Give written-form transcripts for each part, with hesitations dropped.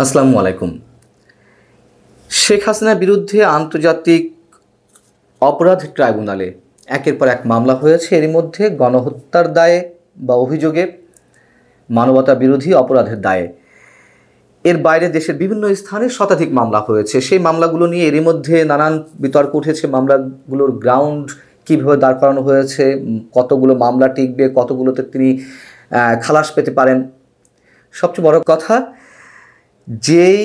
আসসালামু আলাইকুম। শেখ হাসিনার বিরুদ্ধে আন্তর্জাতিক অপরাধ ট্রাইব্যুনালে একের পর এক মামলা হয়েছে। এরই মধ্যে গণহত্যার দায়ে বা অভিযোগে, মানবতা বিরোধী অপরাধের দায়ে। এর বাইরে দেশের বিভিন্ন স্থানে শতাধিক মামলা হয়েছে। সেই মামলাগুলো নিয়ে এরই মধ্যে নানান বিতর্ক উঠেছে। মামলাগুলোর গ্রাউন্ড কীভাবে দাঁড় করানো হয়েছে, কতগুলো মামলা টিকবে, কতগুলোতে তিনি খালাস পেতে পারেন। সবচেয়ে বড় কথা, যেই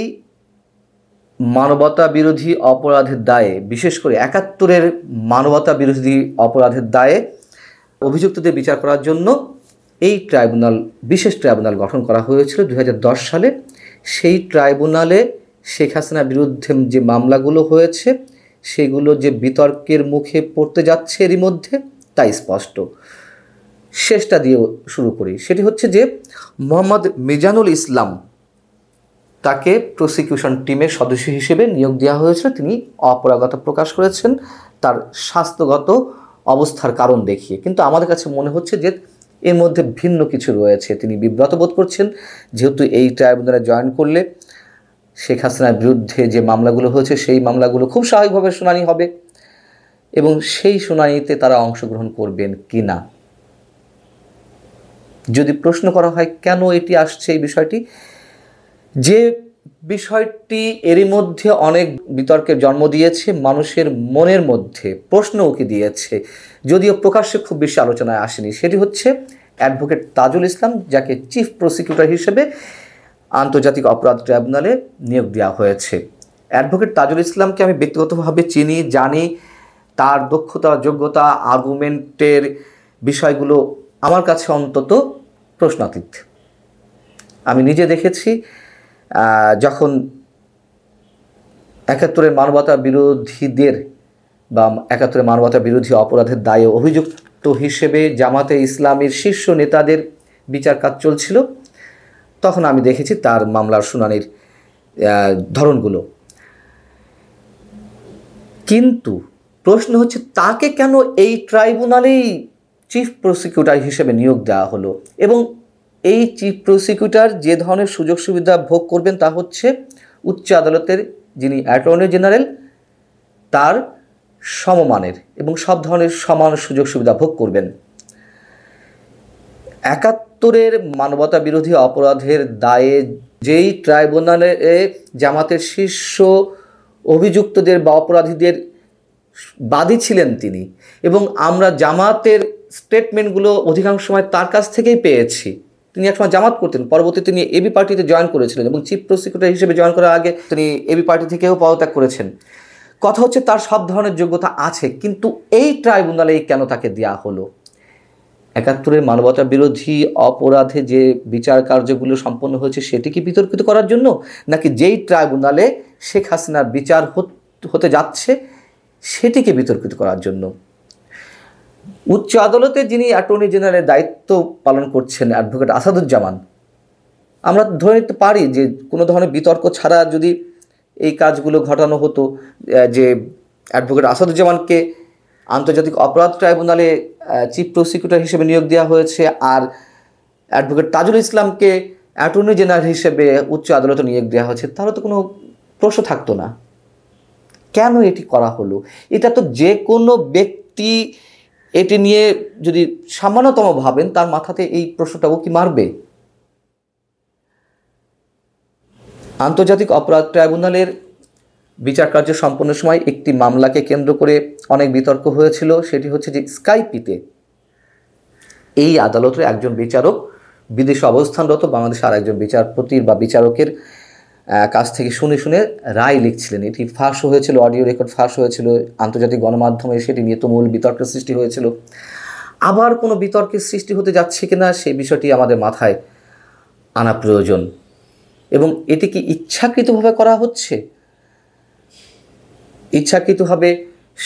মানবতা বিরোধী অপরাধের দায়ে, বিশেষ করে ৭১-এর মানবতা বিরোধী অপরাধের দায়ে অভিযুক্তদের বিচার করার জন্য এই ট্রাইব্যুনাল, বিশেষ ট্রাইব্যুনাল গঠন করা হয়েছিল ২০১০ সালে। সেই ট্রাইব্যুনালে শেখ হাসিনার বিরুদ্ধে যে মামলাগুলো হয়েছে সেগুলো যে বিতর্কের মুখে পড়তে যাচ্ছে এরই মধ্যে, তাই স্পষ্ট। শেষটা দিয়ে শুরু করি। সেটি হচ্ছে যে মোহাম্মদ মিজানুল ইসলাম, তাকে প্রসিকিউশন টিমের সদস্য হিসেবে নিয়োগ দেওয়া হয়েছিল। তিনি অপারগতা প্রকাশ করেছেন তার স্বাস্থ্যগত অবস্থার কারণ দেখিয়ে। কিন্তু আমাদের কাছে মনে হচ্ছে যে এর মধ্যে ভিন্ন কিছু রয়েছে। তিনি বিব্রত বোধ করছেন, যেহেতু এই ট্রাইব্যুনালে জয়েন করলে শেখ হাসিনার বিরুদ্ধে যে মামলাগুলো হয়েছে সেই মামলাগুলো খুব স্বাভাবিকভাবে শুনানি হবে এবং সেই শুনানিতে তারা অংশগ্রহণ করবেন কি না। যদি প্রশ্ন করা হয় কেন এটি আসছে, এই বিষয়টি, যে বিষয়টি এরই মধ্যে অনেক বিতর্কের জন্ম দিয়েছে, মানুষের মনের মধ্যে প্রশ্ন উকি দিয়েছে, যদিও প্রকাশ্যে খুব বেশি আলোচনায় আসেনি, সেটি হচ্ছে অ্যাডভোকেট তাজুল ইসলাম, যাকে চিফ প্রসিকিউটর হিসেবে আন্তর্জাতিক অপরাধ ট্রাইব্যুনালে নিয়োগ দেওয়া হয়েছে। অ্যাডভোকেট তাজুল ইসলামকে আমি ব্যক্তিগতভাবে চিনি, জানি। তার দক্ষতা, যোগ্যতা, আর্গুমেন্টের বিষয়গুলো আমার কাছে অন্তত প্রশ্নাতীত। আমি নিজে দেখেছি যখন ৭১-এর মানবতা বিরোধীদের বা ৭১-এর মানবতা বিরোধী অপরাধের দায়ে অভিযুক্ত হিসেবে জামাতে ইসলামের শীর্ষ নেতাদের বিচার কাজ চলছিল, তখন আমি দেখেছি তার মামলার শুনানির ধরনগুলো। কিন্তু প্রশ্ন হচ্ছে, তাকে কেন এই ট্রাইব্যুনালেই চিফ প্রসিকিউটর হিসেবে নিয়োগ দেওয়া হলো? এবং এই চিফ প্রসিকিউটর যে ধরনের সুযোগ সুবিধা ভোগ করবেন তা হচ্ছে উচ্চ আদালতের যিনি অ্যাটর্নি জেনারেল তার সমমানের এবং সব ধরনের সমান সুযোগ সুবিধা ভোগ করবেন। ৭১-এর মানবতা বিরোধী অপরাধের দায়ে যেই ট্রাইব্যুনালে জামাতের শীর্ষ অভিযুক্তদের বা অপরাধীদের বাদী ছিলেন তিনি, এবং আমরা জামাতের স্টেটমেন্টগুলো অধিকাংশ সময় তার কাছ থেকেই পেয়েছি। তিনি একসময় জামাত করতেন, পরবর্তীতে তিনি এবি পার্টিতে জয়েন করেছিলেন এবং চিফ প্রসিকিউটর হিসেবে জয়েন করার আগে তিনি এবি পার্টি থেকেও পদত্যাগ করেছেন। কথা হচ্ছে তার সব ধরনের যোগ্যতা আছে, কিন্তু এই ট্রাইব্যুনালেই কেন তাকে দেওয়া হলো? ৭১-এর মানবতা বিরোধী অপরাধে যে বিচার কার্যগুলো সম্পন্ন হয়েছে সেটি কি বিতর্কিত করার জন্য, নাকি যেই ট্রাইব্যুনালে শেখ হাসিনার বিচার হতে যাচ্ছে সেটিকে বিতর্কিত করার জন্য? উচ্চ আদালতে যিনি অ্যাটর্নি জেনারেলের দায়িত্ব পালন করছেন, অ্যাডভোকেট আসাদুজ্জামান, আমরা ধরে নিতে পারি যে কোনো ধরনের বিতর্ক ছাড়া যদি এই কাজগুলো ঘটানো হতো, যে অ্যাডভোকেট আসাদুজ্জামানকে আন্তর্জাতিক অপরাধ ট্রাইব্যুনালে চিফ প্রসিকিউটর হিসেবে নিয়োগ দেওয়া হয়েছে আর অ্যাডভোকেট তাজুল ইসলামকে অ্যাটর্নি জেনারেল হিসেবে উচ্চ আদালতে নিয়োগ দেওয়া হয়েছে, তাহলে তো কোনো প্রশ্ন থাকতো না। কেন এটি করা হলো? এটা তো যে কোনো ব্যক্তি এটি নিয়ে যদি সামান্যতম ভাবেন, তার মাথাতে এই প্রশ্নটাও কি মারবে? আন্তর্জাতিক অপরাধ ট্রাইব্যুনালের বিচার কার্য সম্পন্নের সময় একটি মামলাকে কেন্দ্র করে অনেক বিতর্ক হয়েছিল। সেটি হচ্ছে যে স্কাইপিতে এই আদালতের একজন বিচারক বিদেশে অবস্থানরত বাংলাদেশের আর একজন বিচারপতির বা বিচারকের কাছ থেকে শুনে শুনে রায় লিখছিলেন। এটি ফাঁস হয়েছিল, অডিও রেকর্ড ফাঁস হয়েছিল, আন্তর্জাতিক গণমাধ্যমে সেটি নিয়ে তুমুল বিতর্কের সৃষ্টি হয়েছিল। আবার কোনো বিতর্কের সৃষ্টি হতে যাচ্ছে কিনা সেই বিষয়টি আমাদের মাথায় আনা প্রয়োজন। এবং এটি কি ইচ্ছাকৃতভাবে করা হচ্ছে? ইচ্ছাকৃতভাবে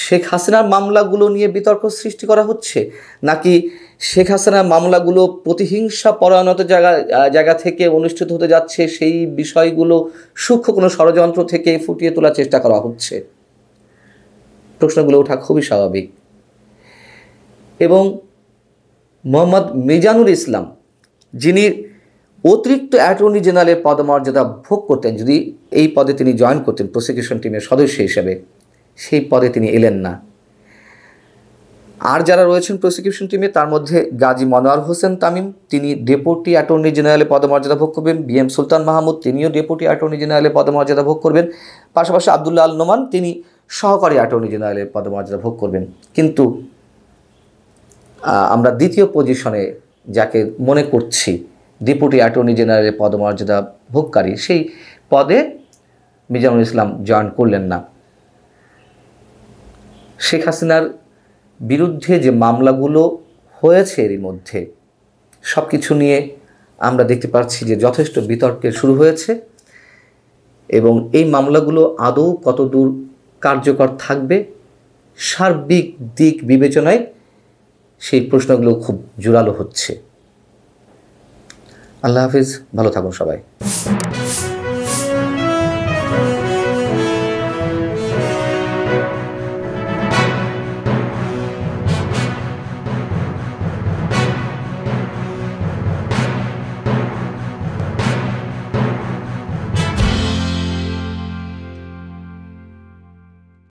শেখ হাসিনার মামলাগুলো নিয়ে বিতর্ক সৃষ্টি করা হচ্ছে, নাকি শেখ হাসিনার মামলাগুলো প্রতিহিংসা পরায়ণতা জায়গা থেকে অনুষ্ঠিত হতে যাচ্ছে, সেই বিষয়গুলো সূক্ষ্ম কোনো ষড়যন্ত্র থেকে ফুটিয়ে তোলার চেষ্টা করা হচ্ছে? প্রশ্নগুলো ওঠা খুবই স্বাভাবিক। এবং মোহাম্মদ মিজানুল ইসলাম, যিনি অতিরিক্ত অ্যাটর্নি জেনারেলের পদমর্যাদা ভোগ করতেন, যদি এই পদে তিনি জয়েন করতেন প্রসিকিউশন টিমের সদস্য হিসেবে, সেই পদে তিনি এলেন না। আর যারা রয়েছেন প্রসিকিউশন টিমে তার মধ্যে গাজী মনোয়ার হোসেন তামিম, তিনি ডেপুটি অ্যাটর্নি জেনারেলের পদমর্যাদা ভোগ করবেন। বিএম সুলতান মাহমুদ, তিনিও ডেপুটি অ্যাটর্নি জেনারেলের পদমর্যাদা ভোগ করবেন। পাশাপাশি আবদুল্লাহ আল নোমান, তিনি সহকারী অ্যাটর্নি জেনারেলের পদমর্যাদা ভোগ করবেন। কিন্তু আমরা দ্বিতীয় পজিশনে যাকে মনে করছি ডেপুটি অ্যাটর্নি জেনারেলের পদমর্যাদা ভোগকারী, সেই পদে মিজানুল ইসলাম জয়েন করলেন না। শেখ হাসিনার বিরুদ্ধে যে মামলাগুলো হয়েছে এরই মধ্যে সব কিছু নিয়ে আমরা দেখতে পাচ্ছি যে যথেষ্ট বিতর্কের শুরু হয়েছে, এবং এই মামলাগুলো আদৌ কতদূর কার্যকর থাকবে সার্বিক দিক বিবেচনায় সেই প্রশ্নগুলো খুব জোরালো হচ্ছে। আল্লাহ হাফিজ, ভালো থাকুন সবাই।